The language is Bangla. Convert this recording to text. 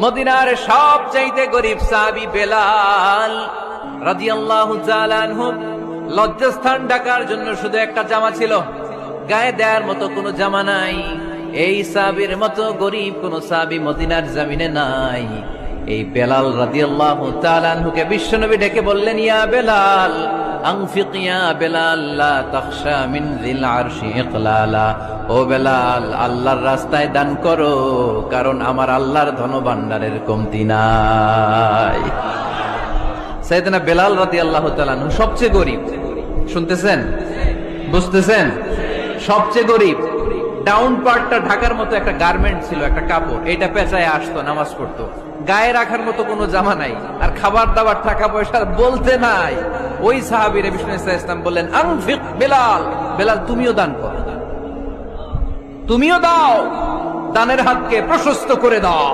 মদিনার সবচাইতে গরিব সাহাবী বেলাল রাদিয়াল্লাহু তাআলা আনহু লজ্জাস্থান ঢাকার জন্য শুধু একটা জামা ছিল, গায়ে দেওয়ার মতো কোনো জামা নাই। এই সাহাবীর মতো গরিব কোন সাহাবী মদিনার জমিনে নাই। এই বেলাল রাদিয়াল্লাহু তাআলা আনহুকে বিশ্বনবী ডেকে বললেন, ইয়া বেলাল আনফিক ইয়া বেলাল লা তাখশা মিন যিল আরশি ইকলালা। ও বেলাল, আল্লাহর রাস্তায় দান করো, কারণ আমার আল্লাহর ধনভাণ্ডারের কমতি নাই। সাইয়েদনা বেলাল রাদিয়াল্লাহু তাআলা আনহু সবচেয়ে গরিব। শুনতেছেন, বুঝতেছেন? সবচেয়ে গরিব। ডাউন পার্টটা ঢাকার মতো একটা গার্মেন্ট ছিল, একটা কাপড়, এটা পেঁচায় আসতো, নামাজ পড়তো। গায়ে রাখার মতো কোনো জামা নাই, আর খাবার দাবার টাকা পয়সা বলতে নাই। ওই সাহাবীর বিষ্ণু সাল্লাল্লাহু আলাইহি ওয়াসাল্লাম বললেন, আনফিক বেলাল, বেলাল তুমিও দান করো, তুমিও দাও, দানের হাতকে প্রশস্ত করে দাও।